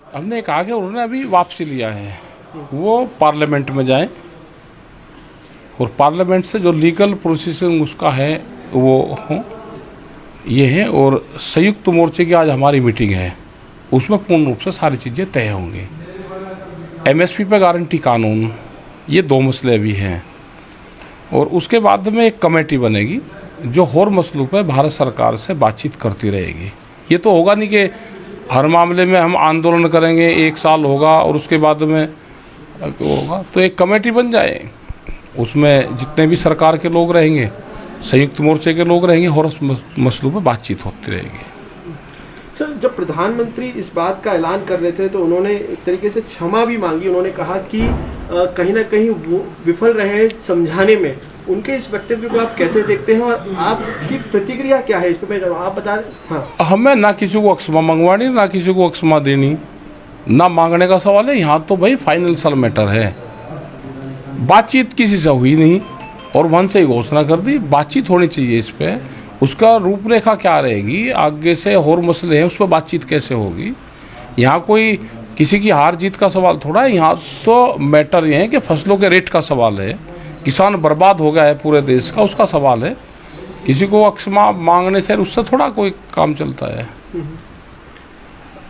हमने कहा कि उन्होंने अभी वापसी लिया है, वो पार्लियामेंट में जाएं और पार्लियामेंट से जो लीगल प्रोसीजर उसका है वो हो ये है। और संयुक्त मोर्चे की आज हमारी मीटिंग है, उसमें पूर्ण रूप से सारी चीज़ें तय होंगी। एमएसपी पे गारंटी कानून, ये दो मसले अभी हैं। और उसके बाद में एक कमेटी बनेगी जो हर मसलों पे भारत सरकार से बातचीत करती रहेगी। ये तो होगा नहीं कि हर मामले में हम आंदोलन करेंगे, 1 साल होगा और उसके बाद में होगा। तो एक कमेटी बन जाए, उसमें जितने भी सरकार के लोग रहेंगे, संयुक्त मोर्चे के लोग रहेंगे और उस मसलों पर बातचीत होती रहेगी। सर, जब प्रधानमंत्री इस बात का ऐलान कर रहे थे तो उन्होंने एक तरीके से क्षमा भी मांगी। उन्होंने कहा कि कहीं ना कहीं वो विफल रहे हैं समझाने में। उनके इस वक्तव्य को आप कैसे देखते हैं और आपकी प्रतिक्रिया क्या है इस पर, आप बता दें। हाँ, हमें ना किसी को क्षमा मंगवानी, ना किसी को क्षमा देनी, ना मांगने का सवाल है। यहाँ तो भाई फाइनेंशियल मैटर है। बातचीत किसी से हुई नहीं और मन से ही घोषणा कर दी। बातचीत होनी चाहिए इस पर, उसका रूपरेखा क्या रहेगी, आगे से और मसले हैं उस पर बातचीत कैसे होगी। यहाँ कोई किसी की हार जीत का सवाल थोड़ा है। यहाँ तो मैटर ये है कि फसलों के रेट का सवाल है, किसान बर्बाद हो गया है पूरे देश का, उसका सवाल है। किसी को क्षमा मांगने से उससे थोड़ा कोई काम चलता है।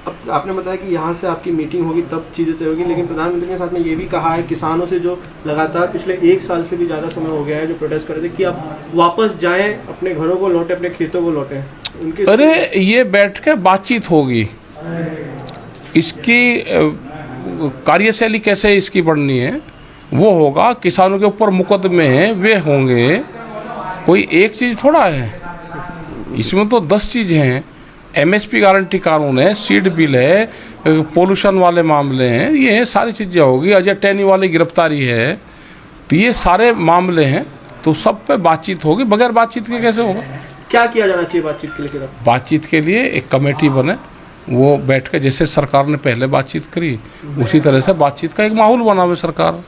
अब आपने बताया कि यहाँ से आपकी मीटिंग होगी तब चीज़ें तय होगी, लेकिन प्रधानमंत्री के साथ ने ये भी कहा है किसानों से जो लगातार पिछले 1 साल से भी ज़्यादा समय हो गया है जो प्रोटेस्ट कर रहे थे कि आप वापस जाएं, अपने घरों को लौटें, अपने खेतों को लौटें। उनके अरे ये बैठ के बातचीत होगी, इसकी कार्यशैली कैसे इसकी बढ़नी है वो होगा। किसानों के ऊपर मुकदमे हैं, वे होंगे। कोई एक चीज़ थोड़ा है, इसमें तो 10 चीज़ें हैं। एमएसपी गारंटी कानून है, सीड बिल है, पोल्यूशन वाले मामले हैं, ये सारी चीज़ें होगी। अजय टैनी वाली गिरफ्तारी है, तो ये सारे मामले हैं। तो सब पे बातचीत होगी, बगैर बातचीत के कैसे होगा। क्या किया जाना चाहिए बातचीत के लिए? बातचीत के लिए एक कमेटी बने, वो बैठ के जैसे सरकार ने पहले बातचीत करी उसी तरह से बातचीत का एक माहौल बनावे सरकार।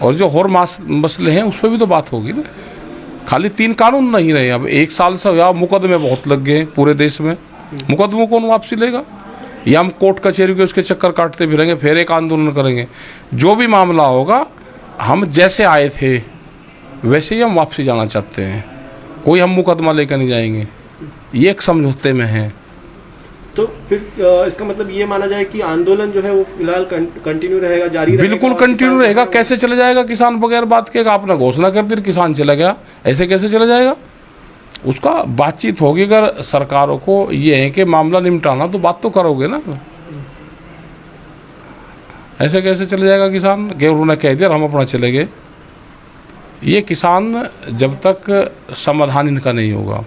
और जो और मसले हैं उस पर भी तो बात होगी ना। खाली 3 कानून नहीं रहे। अब 1 साल से या मुकदमे बहुत लग गए पूरे देश में, मुकदमों कौन वापसी लेगा? या हम कोर्ट कचहरी के उसके चक्कर काटते फिरेंगे, फिर एक आंदोलन करेंगे। जो भी मामला होगा, हम जैसे आए थे वैसे ही हम वापसी जाना चाहते हैं। कोई हम मुकदमा लेकर नहीं जाएंगे, ये एक समझौते में है। तो फिर इसका मतलब ये माना जाए कि आंदोलन जो है वो फिलहाल कंटिन्यू रहेगा, जारी रहेगा? बिल्कुल कंटिन्यू रहेगा। कैसे चले जाएगा किसान बगैर बात के? आपने घोषणा कर दी, किसान चला गया, ऐसे कैसे चला जाएगा? उसका बातचीत होगी। अगर सरकारों को ये है कि मामला निपटाना, तो बात तो करोगे ना। ऐसे कैसे चले जाएगा किसान कि उन्होंने कह दिया हम अपना चले गए? ये किसान जब तक समाधान इनका नहीं होगा,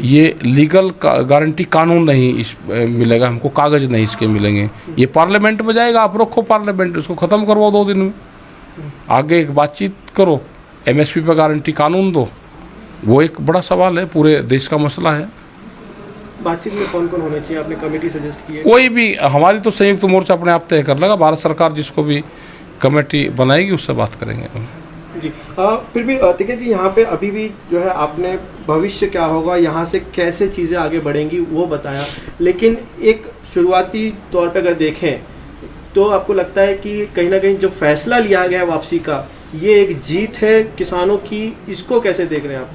ये लीगल गारंटी कानून नहीं इस मिलेगा हमको, कागज नहीं इसके मिलेंगे। ये पार्लियामेंट में जाएगा, आप रखो पार्लियामेंट, उसको ख़त्म करवाओ 2 दिन में, आगे एक बातचीत करो, एमएसपी पर गारंटी कानून दो। वो एक बड़ा सवाल है, पूरे देश का मसला है। बातचीत में कौन कौन होना चाहिए? आपने कमेटी सजेस्ट की है? कोई भी, हमारी तो संयुक्त मोर्चा अपने आप तय कर लेगा। भारत सरकार जिसको भी कमेटी बनाएगी उससे बात करेंगे जी। फिर भी ठीक है जी, यहाँ पे अभी भी जो है आपने भविष्य क्या होगा, यहाँ से कैसे चीज़ें आगे बढ़ेंगी वो बताया, लेकिन एक शुरुआती तौर पे अगर देखें तो आपको लगता है कि कहीं ना कहीं जो फैसला लिया गया वापसी का, ये एक जीत है किसानों की, इसको कैसे देख रहे हैं आप?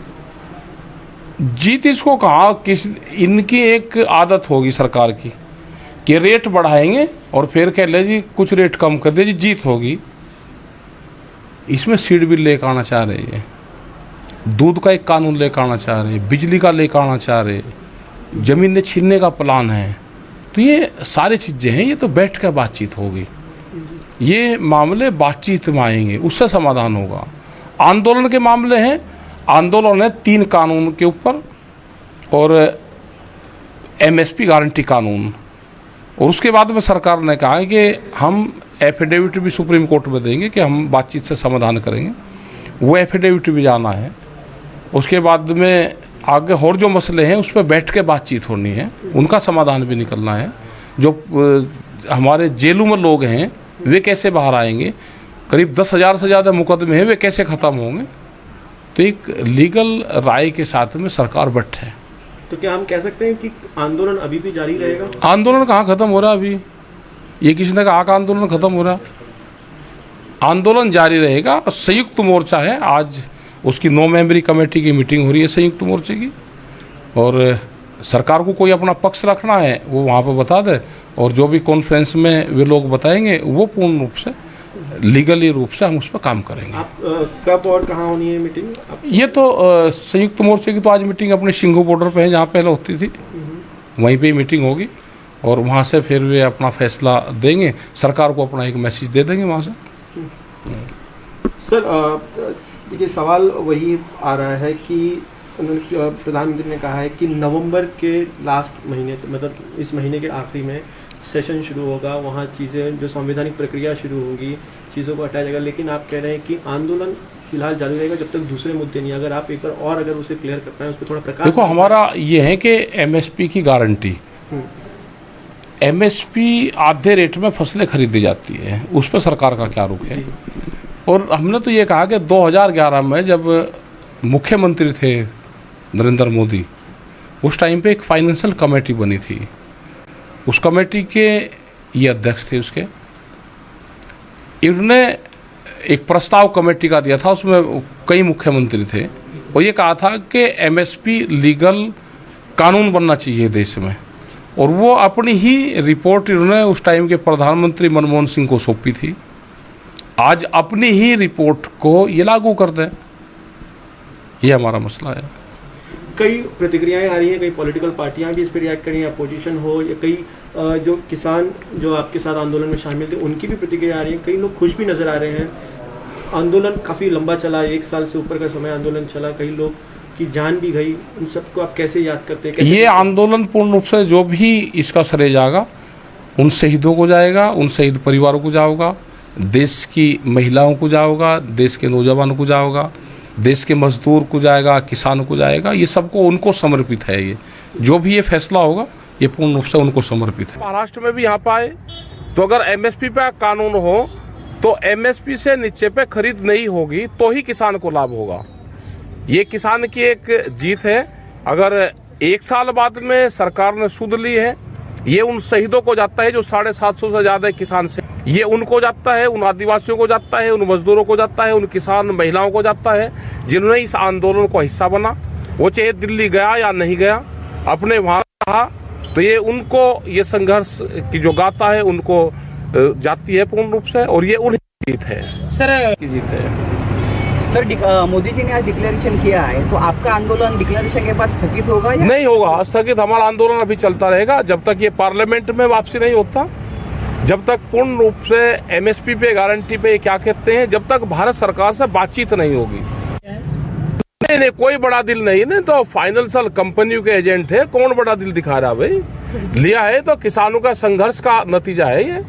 जीत इसको कहा, किस इनकी एक आदत होगी सरकार की कि रेट बढ़ाएंगे और फिर कह ले जी कुछ रेट कम कर दे जी, जीत होगी। इसमें सीड बिल लेकर आना चाह रहे हैं, दूध का एक कानून लेकर आना चाह रहे हैं, बिजली का लेकर आना चाह रहे हैं, जमीनें छीनने का प्लान है। तो ये सारी चीज़ें हैं, ये तो बैठ कर बातचीत होगी। ये मामले बातचीत में आएंगे, उससे समाधान होगा। आंदोलन के मामले हैं, आंदोलन है 3 कानून के ऊपर और एमएसपी गारंटी कानून। और उसके बाद में सरकार ने कहा है कि हम एफिडेविट भी सुप्रीम कोर्ट में देंगे कि हम बातचीत से समाधान करेंगे। वो एफिडेविट भी जाना है। उसके बाद में आगे और जो मसले हैं उस पर बैठ के बातचीत होनी है, उनका समाधान भी निकलना है। जो हमारे जेलों में लोग हैं वे कैसे बाहर आएंगे, करीब 10,000 से ज़्यादा मुकदमे हैं, वे कैसे ख़त्म होंगे। तो एक लीगल राय के साथ में सरकार बैठे। तो क्या हम कह सकते हैं कि आंदोलन अभी भी जारी रहेगा? आंदोलन कहाँ ख़त्म हो रहा है अभी? ये किसी ने कहा कि आंदोलन खत्म हो रहा, आंदोलन जारी रहेगा। संयुक्त मोर्चा है, आज उसकी 9 मेंबरी कमेटी की मीटिंग हो रही है संयुक्त मोर्चे की, और सरकार को कोई अपना पक्ष रखना है वो वहाँ पर बता दे, और जो भी कॉन्फ्रेंस में वे लोग बताएंगे वो पूर्ण रूप से लीगली रूप से हम उस पर काम करेंगे। आप कब और कहाँ होनी है मीटिंग? ये तो संयुक्त मोर्चे की तो आज मीटिंग अपने सिंघू बॉर्डर पे है, जहाँ पहले होती थी, वहीं पे ही मीटिंग होगी, और वहाँ से फिर वे अपना फैसला देंगे, सरकार को अपना एक मैसेज दे देंगे वहाँ से। सर देखिए, सवाल वही आ रहा है कि प्रधानमंत्री ने कहा है कि नवंबर के लास्ट महीने, मतलब इस महीने के आखिरी में सेशन शुरू होगा, वहाँ चीज़ें जो संवैधानिक प्रक्रिया शुरू होगी, चीज़ों को हटाया जाएगा, लेकिन आप कह रहे हैं कि आंदोलन फिलहाल जारी रहेगा जब तक दूसरे मुद्दे नहीं। अगर आप एक बार और अगर उसे क्लियर कर पाएँ, उस पर थोड़ा प्रकाश। देखो, हमारा ये है कि एमएसपी की गारंटी, एमएसपी आधे रेट में फसलें खरीदी जाती है, उस पर सरकार का क्या रुख है। और हमने तो ये कहा कि 2011 में जब मुख्यमंत्री थे नरेंद्र मोदी, उस टाइम पे एक फाइनेंशियल कमेटी बनी थी, उस कमेटी के ये अध्यक्ष थे उसके, इन्होंने एक प्रस्ताव कमेटी का दिया था, उसमें कई मुख्यमंत्री थे, और ये कहा था कि एमएसपी लीगल कानून बनना चाहिए देश में, और वो अपनी ही रिपोर्ट इन्होंने उस टाइम के प्रधानमंत्री मनमोहन सिंह को सौंपी थी। आज अपनी ही रिपोर्ट को ये लागू कर दें, ये हमारा मसला है। कई प्रतिक्रियाएं आ रही हैं, कई पॉलिटिकल पार्टियां भी इस पर रिएक्ट कर रही हैं, अपोजिशन हो या कई जो किसान जो आपके साथ आंदोलन में शामिल थे उनकी भी प्रतिक्रिया आ रही है। कई लोग खुश भी नजर आ रहे हैं। आंदोलन काफ़ी लंबा चला, 1 साल से ऊपर का समय आंदोलन चला, कई लोग की जान भी गई। उन सबको आप कैसे याद करते हैं? ये आंदोलन पूर्ण रूप से जो भी इसका श्रेय जाएगा उन शहीदों को जाएगा, उन शहीद परिवारों को जाएगा, देश की महिलाओं को जाएगा, देश के नौजवानों को जाएगा, देश के मजदूर को जाएगा, किसानों को जाएगा। ये सबको उनको समर्पित है। ये जो भी ये फैसला होगा ये पूर्ण रूप से उनको समर्पित है। महाराष्ट्र में भी यहाँ पे आए तो अगर एमएसपी पे कानून हो तो एमएसपी से नीचे पे खरीद नहीं होगी तो ही किसान को लाभ होगा। ये किसान की एक जीत है। अगर 1 साल बाद में सरकार ने सुध ली है, ये उन शहीदों को जाता है जो 750 से ज्यादा किसान से, ये उनको जाता है, उन आदिवासियों को जाता है, उन मजदूरों को जाता है, उन किसान महिलाओं को जाता है जिन्होंने इस आंदोलन को हिस्सा बना। वो चाहे दिल्ली गया या नहीं गया, अपने वहाँ रहा, तो ये उनको ये संघर्ष की जो गाथा है उनको जाती है पूर्ण रूप से, और ये उन्हीं की जीत है। सर की जीत है। सर मोदी जी ने आज डिक्लेरेशन किया है, तो आपका आंदोलन डिक्लेरेशन के बाद स्थगित होगा या नहीं होगा? स्थगित हमारा आंदोलन अभी चलता रहेगा जब तक ये पार्लियामेंट में वापसी नहीं होता, जब तक पूर्ण रूप से एमएसपी पे गारंटी पे क्या कहते हैं, जब तक भारत सरकार से बातचीत नहीं होगी। नहीं, कोई बड़ा दिल नहीं, नहीं तो फाइनेंशियल कंपनियों के एजेंट है, कौन बड़ा दिल दिखा रहा है भाई? लिया है तो किसानों का संघर्ष का नतीजा है ये।